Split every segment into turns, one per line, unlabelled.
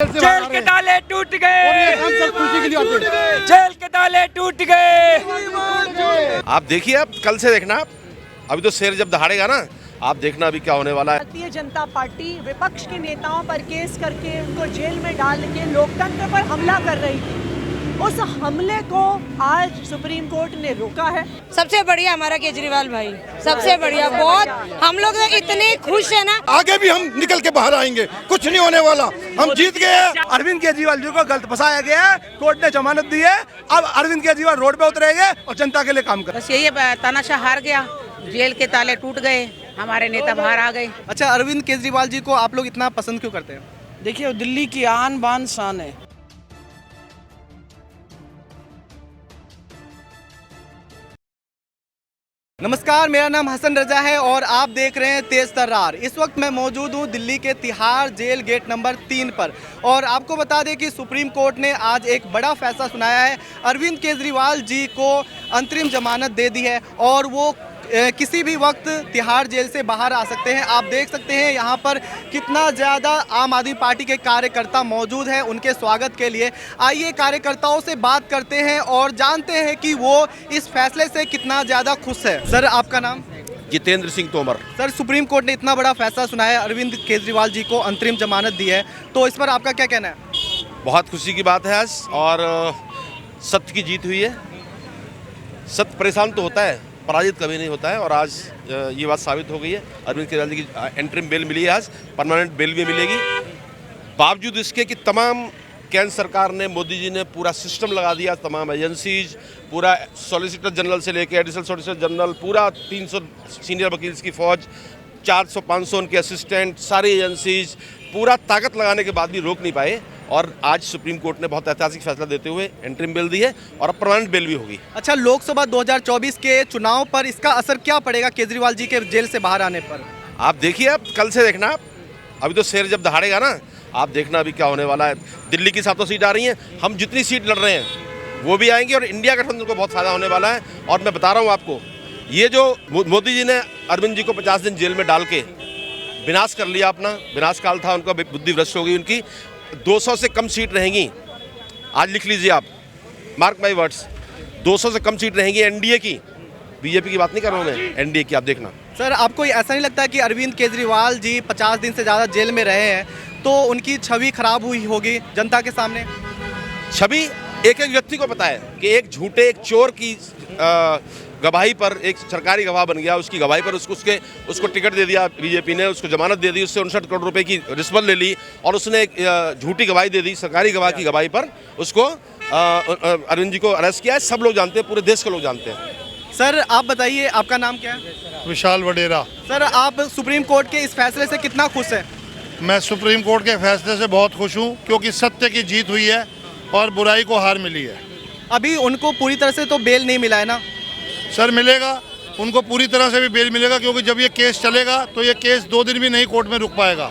Jail के ताले टूट गए, जेल के ताले टूट गए।
आप देखिए, आप कल से देखना, आप अभी तो शेर जब दहाड़ेगा ना, आप देखना अभी क्या होने वाला है।
भारतीय जनता पार्टी विपक्ष के नेताओं पर केस करके उनको जेल में डाल के लोकतंत्र पर हमला कर रही थी। उस हमले को आज सुप्रीम कोर्ट ने रोका है।
सबसे बढ़िया हमारा केजरीवाल भाई, सबसे बढ़िया। बहुत हम लोग इतने खुश है ना।
आगे भी हम निकल के बाहर आएंगे, कुछ नहीं होने वाला, हम जीत गए हैं।
अरविंद केजरीवाल जी को गलत फंसाया गया है, कोर्ट ने जमानत दी है। अब अरविंद केजरीवाल रोड पे उतरेंगे और जनता के लिए काम करेंगे।
बस यही तानाशाह हार गया, जेल के ताले टूट गए, हमारे नेता बाहर आ गए।
अच्छा, अरविंद केजरीवाल जी को आप लोग इतना पसंद क्यों करते हैं?
देखिए, दिल्ली की आन बान शान है।
नमस्कार, मेरा नाम हसन रजा है और आप देख रहे हैं तेज तर्रार। इस वक्त मैं मौजूद हूं दिल्ली के तिहाड़ जेल गेट नंबर 3 पर और आपको बता दें कि सुप्रीम कोर्ट ने आज एक बड़ा फैसला सुनाया है। अरविंद केजरीवाल जी को अंतरिम जमानत दे दी है और वो किसी भी वक्त तिहाड़ जेल से बाहर आ सकते हैं। आप देख सकते हैं यहाँ पर कितना ज़्यादा आम आदमी पार्टी के कार्यकर्ता मौजूद हैं उनके स्वागत के लिए। आइए कार्यकर्ताओं से बात करते हैं और जानते हैं कि वो इस फैसले से कितना ज़्यादा खुश है। सर, आपका नाम?
Jitendra Singh Tomar.
Sir, supreme court ने इतना बड़ा फैसला सुनाया है, अरविंद केजरीवाल जी को अंतरिम जमानत दी है, तो इस पर आपका क्या कहना है?
बहुत खुशी की बात है आज, और सत्य की जीत हुई है। सत्य परेशान तो होता है, पराजित कभी नहीं होता है, और आज ये बात साबित हो गई है। अरविंद केजरीवाल जी की एंटरिम बेल मिली है, आज परमानेंट बेल भी मिलेगी। बावजूद इसके कि तमाम केंद्र सरकार ने, मोदी जी ने पूरा सिस्टम लगा दिया, तमाम एजेंसीज, पूरा सॉलिसिटर जनरल से लेकर एडिशनल सॉलिसिटर जनरल, पूरा 300 सीनियर वकील की फौज, 400-500 उनके असिस्टेंट, सारी एजेंसीज, पूरा ताकत लगाने के बाद भी रोक नहीं पाए। और आज सुप्रीम कोर्ट ने बहुत ऐतिहासिक फैसला देते हुए एंटरिम बेल दी है और अब परमानेंट बेल भी होगी।
अच्छा, लोकसभा 2024 के चुनाव पर इसका असर क्या पड़ेगा केजरीवाल जी के जेल से बाहर आने पर?
आप देखिए, आप कल से देखना, आप अभी तो शेर जब दहाड़ेगा ना, आप देखना अभी क्या होने वाला है। दिल्ली की 7 सीट आ रही हैं, हम जितनी सीट लड़ रहे हैं वो भी आएंगी और इंडिया गठबंधन को बहुत फायदा होने वाला है। और मैं बता रहा हूँ आपको, ये जो मोदी जी ने अरविंद जी को 50 दिन जेल में डाल के विनाश कर लिया, अपना विनाश काल था उनका, बुद्धि भ्रष्ट हो गई उनकी। 200 से कम सीट रहेंगी, आज लिख लीजिए आप, मार्क माई वर्ड्स, 200 से कम सीट रहेंगी एनडीए की। बीजेपी की बात नहीं कर रहा हूँ मैं, एनडीए की। आप देखना। सर,
आपको ऐसा नहीं लगता कि अरविंद केजरीवाल जी 50 दिन से ज़्यादा जेल में रहे हैं तो उनकी छवि खराब हुई होगी जनता के सामने?
छवि एक एक व्यक्ति को पता है कि एक झूठे, एक चोर की गवाही पर, एक सरकारी गवाह बन गया, उसकी गवाही पर उसको टिकट दे दिया बीजेपी ने, उसको जमानत दे दी, उससे 59 करोड़ रुपए की रिश्वत ले ली और उसने एक झूठी गवाही दे दी, सरकारी गवाह की गवाही पर उसको अरविंद जी को अरेस्ट किया है। सब लोग जानते हैं, पूरे देश के लोग जानते हैं।
सर, आप बताइए, आपका नाम क्या है?
विशाल वडेरा।
सर, आप सुप्रीम कोर्ट के इस फैसले से कितना खुश हैं?
मैं सुप्रीम कोर्ट के फैसले से बहुत खुश हूँ, क्योंकि सत्य की जीत हुई है और बुराई को हार मिली है।
अभी उनको पूरी तरह से तो बेल नहीं मिला है ना?
सर, मिलेगा, उनको पूरी तरह से भी बेल मिलेगा, क्योंकि जब ये केस चलेगा तो ये केस 2 दिन भी नहीं कोर्ट में रुक पाएगा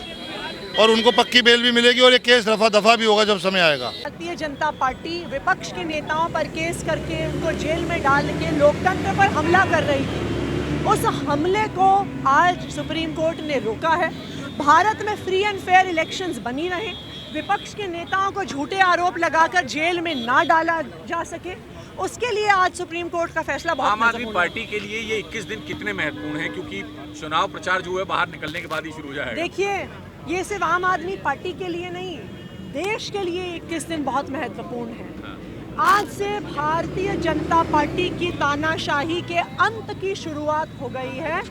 और उनको पक्की बेल भी मिलेगी और ये केस रफा दफा भी होगा जब समय आएगा।
भारतीय जनता पार्टी विपक्ष के नेताओं पर केस करके उनको जेल में डाल के लोकतंत्र पर हमला कर रही थी। उस हमले को आज सुप्रीम कोर्ट ने रोका है। भारत में फ्री एंड फेयर इलेक्शंस बनी रहे, विपक्ष के नेताओं को झूठे आरोप लगाकर जेल में ना डाला जा सके, उसके लिए आज सुप्रीम कोर्ट का फैसला बहुत
आम आदमी पार्टी के लिए ये 21 दिन कितने महत्वपूर्ण हैं, क्योंकि चुनाव प्रचार जो है बाहर निकलने के बाद ही शुरू हो जाएगा।
देखिए, ये सिर्फ आम आदमी पार्टी के लिए नहीं, देश के लिए 21 दिन बहुत महत्वपूर्ण है। आज से भारतीय जनता पार्टी की तानाशाही के अंत की शुरुआत हो गई है।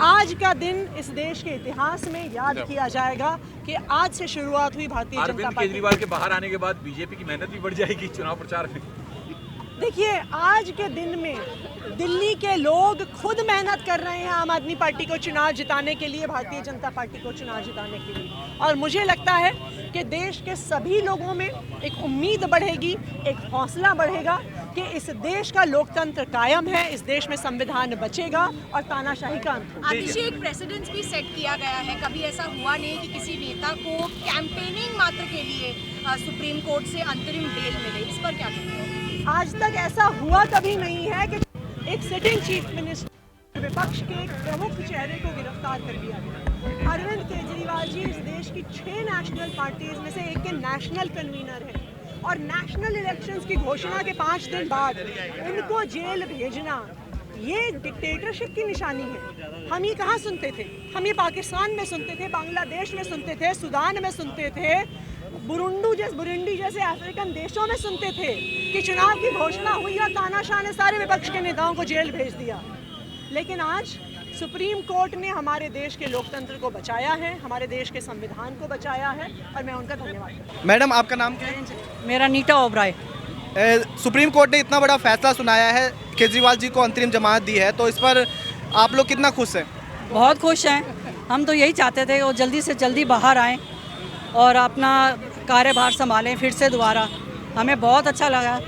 आज का दिन इस देश के इतिहास में याद किया जाएगा कि आज से शुरुआत हुई भारतीय जनता पार्टी।
केजरीवाल के बाहर आने के बाद बीजेपी की मेहनत भी बढ़ जाएगी चुनाव प्रचार में।
देखिए, आज के दिन में दिल्ली के लोग खुद मेहनत कर रहे हैं आम आदमी पार्टी को चुनाव जिताने के लिए, भारतीय जनता पार्टी को चुनाव जिताने के लिए, और मुझे लगता है कि देश के सभी लोगों में एक उम्मीद बढ़ेगी, एक हौसला बढ़ेगा कि इस देश का लोकतंत्र कायम है, इस देश में संविधान बचेगा और तानाशाही का अंत होगा।
एक प्रेसिडेंस भी सेट किया गया है, कभी ऐसा हुआ नहीं कि किसी नेता को कैंपेनिंग मात्र के लिए सुप्रीम कोर्ट से अंतरिम बेल मिले, इस पर क्या कहते हैं?
आज तक ऐसा हुआ कभी नहीं है कि एक सिटिंग चीफ मिनिस्टर विपक्ष के एक प्रमुख चेहरे को गिरफ्तार कर लिया गया। अरविंद केजरीवाल जी इस देश की 6 नेशनल पार्टीज में से एक के नेशनल कन्वीनर हैं और नेशनल इलेक्शंस की घोषणा के 5 दिन बाद उनको जेल भेजना ये डिक्टेटरशिप की निशानी है। हम ये कहाँ सुनते थे? हम ये पाकिस्तान में सुनते थे, बांग्लादेश में सुनते थे, सूडान में सुनते थे, बुरुंडी जैसे अफ्रीकन देशों में सुनते थे कि चुनाव की घोषणा हुई और तानाशाह ने सारे विपक्ष के नेताओं को जेल भेज दिया। लेकिन आज सुप्रीम कोर्ट ने हमारे देश के लोकतंत्र को बचाया है, हमारे देश के संविधान को बचाया है और मैं उनका धन्यवाद करती हूँ।
मैडम आपका नाम क्या है?
मेरा नीता ओबराय।
सुप्रीम कोर्ट ने इतना बड़ा फैसला सुनाया है, केजरीवाल जी को अंतरिम जमानत दी है, तो इस पर आप लोग कितना खुश हैं?
बहुत खुश हैं। हम तो यही चाहते थे वो जल्दी से जल्दी बाहर आएँ और अपना कार्यभार संभालें फिर से दोबारा। हमें बहुत अच्छा लगा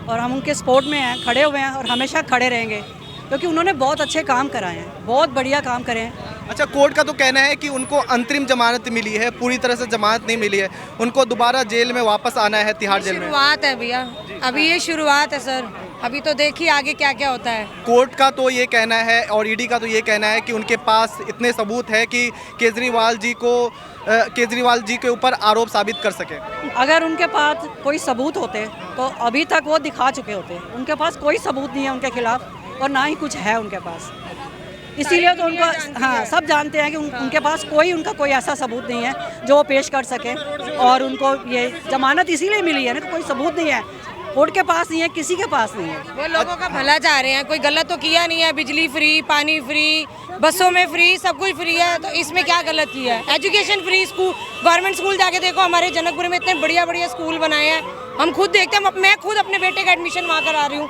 और हम उनके सपोर्ट में हैं, खड़े हुए हैं और हमेशा खड़े रहेंगे क्योंकि उन्होंने बहुत अच्छे काम कराए हैं, बहुत बढ़िया काम करे हैं।
अच्छा, कोर्ट का तो कहना है कि उनको अंतरिम जमानत मिली है, पूरी तरह से जमानत नहीं मिली है, उनको दोबारा जेल में वापस आना है, तिहाड़ जेल में।
शुरुआत है भैया, अभी ये शुरुआत है सर, अभी तो देखिए आगे क्या क्या होता है।
कोर्ट का तो ये कहना है और ईडी का तो ये कहना है कि उनके पास इतने सबूत है कि केजरीवाल जी के ऊपर आरोप साबित कर सके।
अगर उनके पास कोई सबूत होते तो अभी तक वो दिखा चुके होते। उनके पास कोई सबूत नहीं है उनके खिलाफ और ना ही कुछ है उनके पास, इसीलिए तो उनको हाँ सब जानते हैं कि उनके पास उनका कोई ऐसा सबूत नहीं है जो वो पेश कर सके और उनको ये जमानत इसीलिए मिली है ना, कोई सबूत नहीं है, कोर्ट के पास नहीं है, किसी के पास नहीं है।
वो लोगों का भला चाह रहे हैं, कोई गलत तो किया नहीं है। बिजली फ्री, पानी फ्री, बसों में फ्री, सब कुछ फ्री है, तो इसमें क्या गलत किया है? Education free, school, government school जाके देखो, हमारे जनकपुर में इतने बढ़िया बढ़िया स्कूल बनाए हैं, हम खुद देखते हैं। मैं खुद अपने बेटे का एडमिशन वहाँ करा रही हूँ,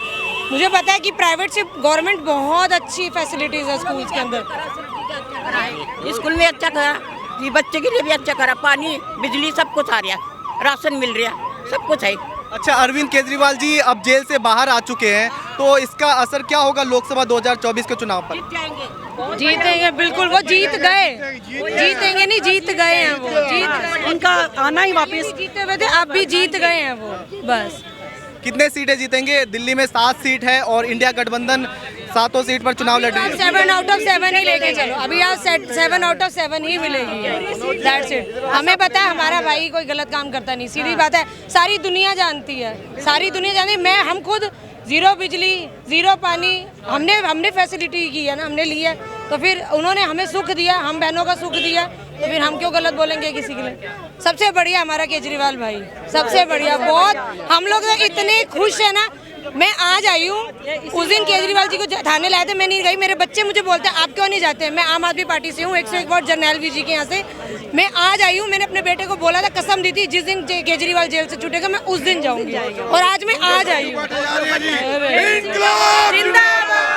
मुझे पता है कि प्राइवेट से गवर्नमेंट बहुत अच्छी फैसिलिटीज़ है स्कूल के अंदर।
स्कूल में अच्छा करा, ये बच्चे के लिए भी अच्छा करा, पानी बिजली सब कुछ आ रहा, राशन मिल रहा, सब कुछ है।
अच्छा, अरविंद केजरीवाल जी अब जेल से बाहर आ चुके हैं, तो इसका असर क्या होगा लोकसभा 2024 के चुनाव पर?
जीतेंगे बिल्कुल, वो जीत गए, जीतेंगे नहीं, जीत गए हैं वो, जीत
उनका आना ही वापस
जीते हुए थे, अब भी जीत गए हैं वो। बस
कितने सीटें जीतेंगे? दिल्ली में 7 सीट है और इंडिया गठबंधन 7 सीट पर चुनाव लड़ रही है।
7 आउट ऑफ 7 ही लेके चलो, अभी आज 7 आउट ऑफ 7 ही मिलेगी, दैट्स इट। हमें पता है हमारा भाई कोई गलत काम करता नहीं, सीधी बात है, सारी दुनिया जानती है, सारी दुनिया जानती है। हम खुद जीरो बिजली, जीरो पानी, हमने फैसिलिटी की है ना, हमने ली है, तो फिर उन्होंने हमें सुख दिया, हम बहनों का सुख दिया, तो फिर हम क्यों गलत बोलेंगे किसी के लिए? सबसे बढ़िया हमारा केजरीवाल भाई, सबसे बढ़िया, बहुत हम लोग इतने खुश है ना। मैं आज आई हूँ, उस दिन केजरीवाल जी को थाने लाए थे, मैं नहीं गई, मेरे बच्चे मुझे बोलते हैं आप क्यों नहीं जाते? मैं आम आदमी पार्टी से हूँ, 101 वोट जरनैल वी जी के यहाँ से। मैं आज आई हूँ, मैंने अपने बेटे को बोला था, कसम दी थी, जिस दिन केजरीवाल जेल से छूटेगा मैं उस दिन जाऊंगी, और आज मैं आज आई हूँ।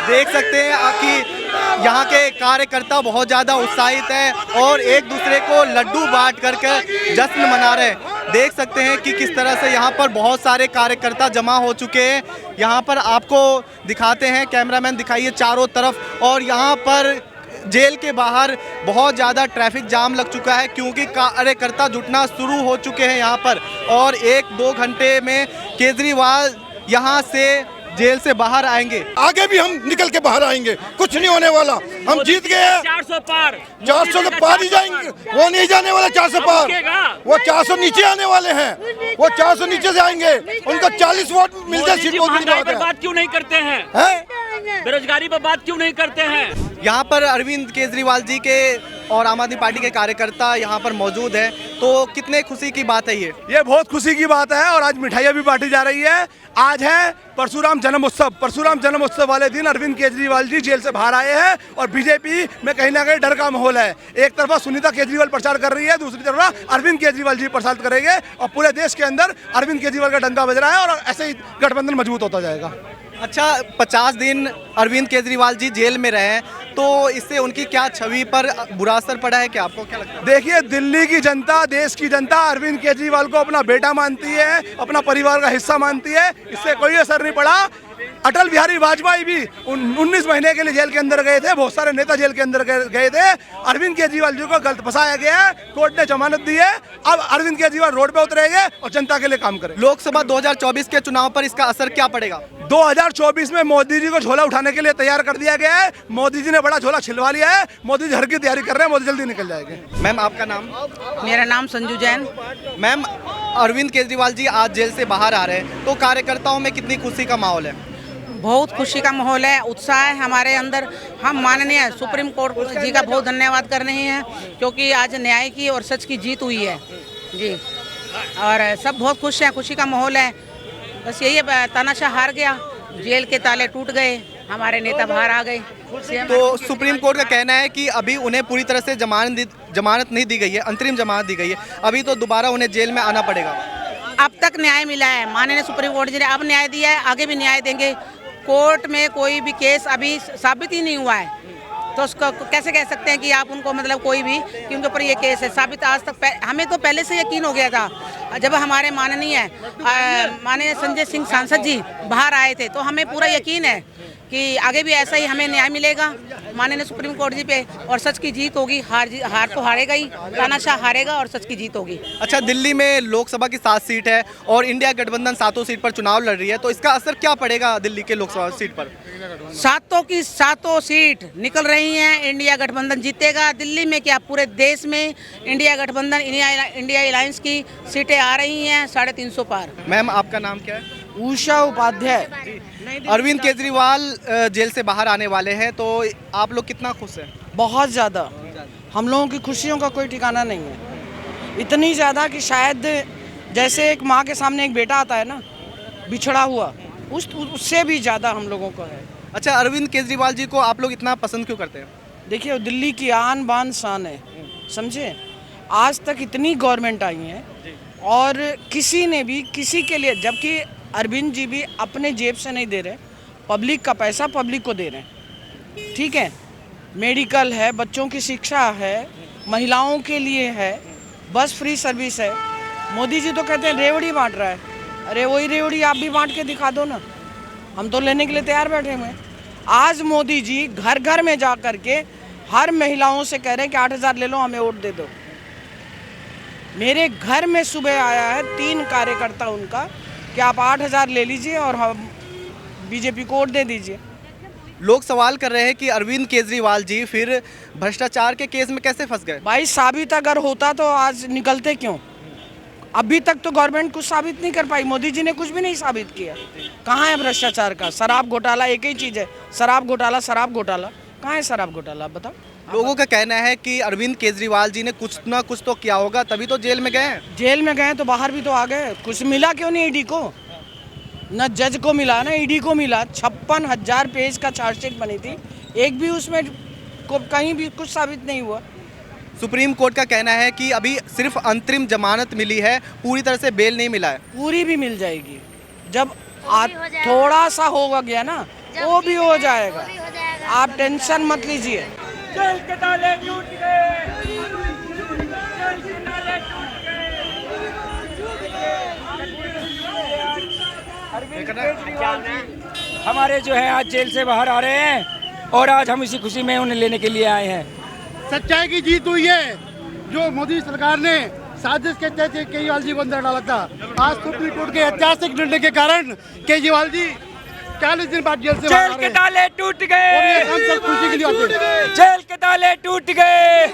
देख सकते हैं कि यहाँ के कार्यकर्ता बहुत ज़्यादा उत्साहित हैं और एक दूसरे को लड्डू बांट कर जश्न मना रहे हैं। देख सकते हैं कि किस तरह से यहाँ पर बहुत सारे कार्यकर्ता जमा हो चुके हैं। यहाँ पर आपको दिखाते हैं, कैमरामैन दिखाइए चारों तरफ, और यहाँ पर जेल के बाहर बहुत ज़्यादा ट्रैफिक जाम लग चुका है क्योंकि कार्यकर्ता जुटना शुरू हो चुके हैं यहाँ पर, और 1-2 घंटे में केजरीवाल यहाँ से जेल से बाहर आएंगे।
आगे भी हम निकल के बाहर आएंगे, कुछ नहीं होने वाला, हम जीत गए हैं।
400 पार,
400 के पार ही जाएंगे, वो नहीं जाने वाला 400 पार, वो 400 नीचे आने वाले हैं, वो 400 नीचे से आएंगे, उनको 40 वोट मिलते सीट।
महंगाई पर बात क्यों नहीं करते हैं? बेरोजगारी पर बात क्यों नहीं करते हैं?
यहाँ पर अरविंद केजरीवाल जी के और आम आदमी पार्टी के कार्यकर्ता यहाँ पर मौजूद हैं, तो कितने खुशी की बात है ये
बहुत खुशी की बात है। और आज मिठाइयाँ भी बांटी जा रही है। आज है परशुराम जन्मोत्सव। परशुराम जन्मोत्सव वाले दिन अरविंद केजरीवाल जी जेल से बाहर आए हैं और बीजेपी में कहीं ना कहीं डर का माहौल है। एक तरफा सुनीता केजरीवाल प्रचार कर रही है, दूसरी तरफ अरविंद केजरीवाल जी प्रचार करेंगे और पूरे देश के अंदर अरविंद केजरीवाल का डंका बज रहा है और ऐसे ही गठबंधन मजबूत होता जाएगा।
अच्छा, 50 दिन अरविंद केजरीवाल जी जेल में रहे, तो इससे उनकी क्या छवि पर बुरा असर पड़ा है क्या? आपको क्या लगता है?
देखिए, दिल्ली की जनता, देश की जनता अरविंद केजरीवाल को अपना बेटा मानती है, अपना परिवार का हिस्सा मानती है, इससे कोई असर नहीं पड़ा। अटल बिहारी वाजपेयी भी 19 महीने के लिए जेल के अंदर गए थे, बहुत सारे नेता जेल के अंदर गए थे। अरविंद केजरीवाल जी को गलत फंसाया गया है, कोर्ट ने जमानत दी है। अब अरविंद केजरीवाल रोड पे उतरेंगे और जनता के लिए काम करेंगे।
लोकसभा 2024 के चुनाव पर इसका असर क्या पड़ेगा?
2024 में मोदी जी को झोला उठाने के लिए तैयार कर दिया गया है। मोदी जी ने बड़ा झोला छिलवा लिया है। मोदी जी हर की तैयारी कर रहे हैं, मोदी जल्दी निकल जाएंगे।
मैम आपका नाम?
मेरा नाम संजू जैन।
मैम अरविंद केजरीवाल जी आज जेल से बाहर आ रहे हैं, तो कार्यकर्ताओं में कितनी खुशी का माहौल है?
बहुत खुशी का माहौल है, उत्साह है हमारे अंदर। हम माननीय सुप्रीम कोर्ट जी का बहुत धन्यवाद कर रहे हैं, क्योंकि आज न्याय की और सच की जीत हुई है जी। और सब बहुत खुश हैं, खुशी का माहौल है। बस यही है, तानाशाह हार गया, जेल के ताले टूट गए, हमारे नेता बाहर आ गए।
तो सुप्रीम कोर्ट का कहना है कि अभी उन्हें पूरी तरह से जमानत नहीं दी गई है, अंतरिम जमानत दी गई है। अभी तो दोबारा उन्हें जेल में आना पड़ेगा।
अब तक न्याय मिला है, माननीय सुप्रीम कोर्ट जी ने अब न्याय दिया है, आगे भी न्याय देंगे। कोर्ट में कोई भी केस अभी साबित ही नहीं हुआ है, तो उसको कैसे कह सकते हैं कि आप उनको मतलब कोई भी कि उनके ऊपर ये केस है साबित? आज तक हमें तो पहले से यकीन हो गया था, जब हमारे माननीय संजय सिंह सांसद जी बाहर आए थे, तो हमें पूरा यकीन है कि आगे भी ऐसा ही हमें न्याय मिलेगा माननीय सुप्रीम कोर्ट जी पे, और सच की जीत होगी। हार तो हारेगा ही, तानाशाह हारेगा और सच की जीत होगी।
अच्छा, दिल्ली में लोकसभा की 7 सीट है और इंडिया गठबंधन 7 सीट पर चुनाव लड़ रही है, तो इसका असर क्या पड़ेगा दिल्ली के लोकसभा सीट पर?
7 की 7 सीट निकल रही हैं, इंडिया गठबंधन जीतेगा। दिल्ली में क्या, पूरे देश में इंडिया गठबंधन इंडिया अलायंस की सीटें आ रही हैं 350 पार।
मैम आपका नाम क्या है?
उषा उपाध्याय।
अरविंद केजरीवाल जेल से बाहर आने वाले हैं, तो आप लोग कितना खुश हैं?
बहुत ज़्यादा, हम लोगों की खुशियों का कोई ठिकाना नहीं है। इतनी ज़्यादा कि शायद जैसे एक माँ के सामने एक बेटा आता है ना, बिछड़ा हुआ, उससे भी ज़्यादा हम लोगों को है।
अच्छा, अरविंद केजरीवाल जी को आप लोग इतना पसंद क्यों करते हैं?
देखिए, दिल्ली की आन बान शान है, समझे। आज तक इतनी गवर्नमेंट आई है और किसी ने भी किसी के लिए, जबकि अरविंद जी भी अपने जेब से नहीं दे रहे, पब्लिक का पैसा पब्लिक को दे रहे हैं, ठीक है। मेडिकल है, बच्चों की शिक्षा है, महिलाओं के लिए है, बस फ्री सर्विस है। मोदी जी तो कहते हैं रेवड़ी बांट रहा है, अरे वही रेवड़ी आप भी बांट के दिखा दो ना, हम तो लेने के लिए तैयार बैठे हुए हैं। आज मोदी जी घर घर में जा कर के हर महिलाओं से कह रहे हैं कि 8,000 ले लो, हमें वोट दे दो। मेरे घर में सुबह आया है 3 कार्यकर्ता उनका कि आप 8,000 ले लीजिए और हम बीजेपी को वोट दे दीजिए।
लोग सवाल कर रहे हैं कि अरविंद केजरीवाल जी फिर भ्रष्टाचार के केस में कैसे फंस गए?
भाई, साबित अगर होता तो आज निकलते क्यों? अभी तक तो गवर्नमेंट कुछ साबित नहीं कर पाई, मोदी जी ने कुछ भी नहीं साबित किया। कहाँ है भ्रष्टाचार का? शराब घोटाला एक ही चीज़ है, शराब घोटाला, शराब घोटाला। कहाँ है शराब घोटाला, बताओ।
लोगों का कहना है कि अरविंद केजरीवाल जी ने कुछ ना कुछ तो किया होगा, तभी तो जेल में गए हैं।
जेल में गए तो बाहर भी तो आ गए, कुछ मिला क्यों नहीं ईडी को? न जज को मिला ना ईडी को मिला। 56,000 पेज का चार्जशीट बनी थी, एक भी उसमें कहीं भी कुछ साबित नहीं हुआ।
सुप्रीम कोर्ट का कहना है कि अभी सिर्फ अंतरिम जमानत मिली है, पूरी तरह से बेल नहीं मिला है।
पूरी भी मिल जाएगी, जब थोड़ा सा होगा गया ना, वो भी हो जाएगा, आप टेंशन मत लीजिए।
जेल के ताले टूट गए, जेल के ताले टूट गए। अरविंद केजरीवाल जी हमारे जो है आज जेल से बाहर आ रहे हैं और आज हम इसी खुशी में उन्हें लेने के लिए आए हैं।
सच्चाई की जीत हुई है। जो मोदी सरकार ने साजिश के तहत केजरीवाल जी को अंदर डाला था, आज सुप्रीम कोर्ट के ऐतिहासिक निर्णय के कारण केजरीवाल जी 40 दिन बाद जेल से
जेल के ताले टूट गए,
और ये हम सब खुशी के लिए आते हैं।
जेल के ताले टूट गए,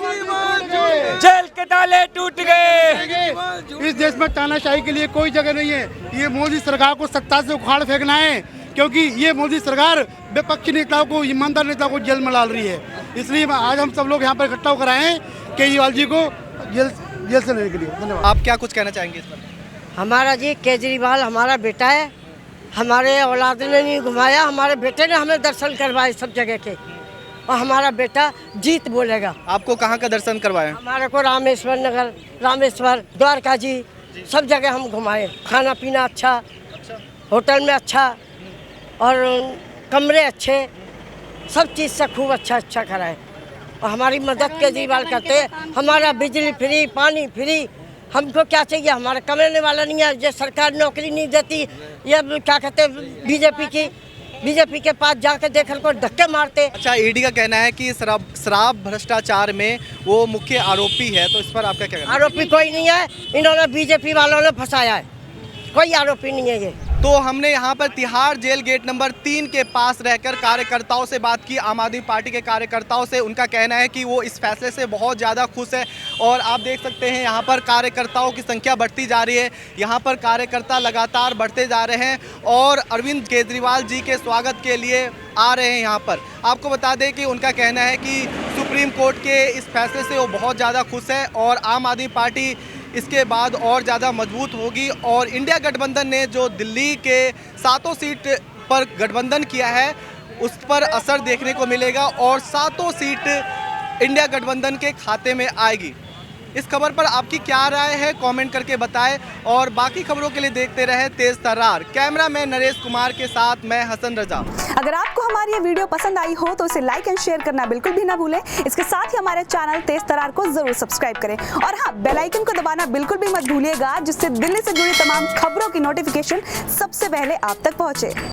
जेल के ताले टूट गए।
इस देश में तानाशाही के लिए कोई जगह नहीं है। ये मोदी सरकार को सत्ता से उखाड़ फेंकना है, क्योंकि ये मोदी सरकार विपक्षी नेताओं को, ईमानदार नेताओं को जेल में डाल रही है। इसलिए आज हम सब लोग यहाँ पर इकट्ठा होकर आए हैं केजरीवाल जी को जेल से लेने के लिए। धन्यवाद।
आप क्या कुछ कहना चाहेंगे इस पर?
हमारा जी केजरीवाल हमारा बेटा है, हमारे औलाद ने नहीं घुमाया, हमारे बेटे ने हमें दर्शन करवाए सब जगह के, और हमारा बेटा जीत बोलेगा।
आपको कहाँ का दर्शन करवाए?
हमारे को रामेश्वर नगर, रामेश्वर, द्वारका जी, सब जगह हम घुमाए। खाना पीना अच्छा, होटल में अच्छा, और कमरे अच्छे, सब चीज़ से खूब अच्छा कराए। और हमारी मदद केजरीवाल करते हैं। हमारा बिजली फ्री, पानी फ्री, हमको क्या चाहिए? हमारा कमाने वाला नहीं है, जो सरकार नौकरी नहीं देती, ये क्या कहते हैं बीजेपी की, बीजेपी के पास जाके देखल को धक्के मारते।
अच्छा, ईडी का कहना है कि शराब भ्रष्टाचार में वो मुख्य आरोपी है, तो इस पर आपका क्या कहना है?
आरोपी कोई नहीं है, इन्होंने बीजेपी वालों ने फंसाया है, कोई आरोपी नहीं है ये।
तो हमने यहाँ पर तिहाड़ जेल गेट नंबर 3 के पास रहकर कार्यकर्ताओं से बात की, आम आदमी पार्टी के कार्यकर्ताओं से। उनका कहना है कि वो इस फैसले से बहुत ज़्यादा खुश है और आप देख सकते हैं यहाँ पर कार्यकर्ताओं की संख्या बढ़ती जा रही है। यहाँ पर कार्यकर्ता लगातार बढ़ते जा रहे हैं और अरविंद केजरीवाल जी के स्वागत के लिए आ रहे हैं यहाँ पर। आपको बता दें कि उनका कहना है कि सुप्रीम कोर्ट के इस फैसले से वो बहुत ज़्यादा खुश है और आम आदमी पार्टी इसके बाद और ज़्यादा मजबूत होगी। और इंडिया गठबंधन ने जो दिल्ली के 7 सीट पर गठबंधन किया है उस पर असर देखने को मिलेगा और 7 सीट इंडिया गठबंधन के खाते में आएगी। इस खबर पर आपकी क्या राय है कमेंट करके बताएं और बाकी खबरों के लिए देखते रहे तेज तर्रार। कैमरामैन नरेश कुमार के साथ मैं हसन रजा।
अगर आपको हमारी ये वीडियो पसंद आई हो तो इसे लाइक एंड शेयर करना बिल्कुल भी ना भूलें। इसके साथ ही हमारे चैनल तेज तर्रार को जरूर सब्सक्राइब करें और हाँ, बेल आइकन को दबाना बिल्कुल भी मत भूलिएगा, जिससे दिल्ली से जुड़ी तमाम खबरों की नोटिफिकेशन सबसे पहले आप तक पहुंचे।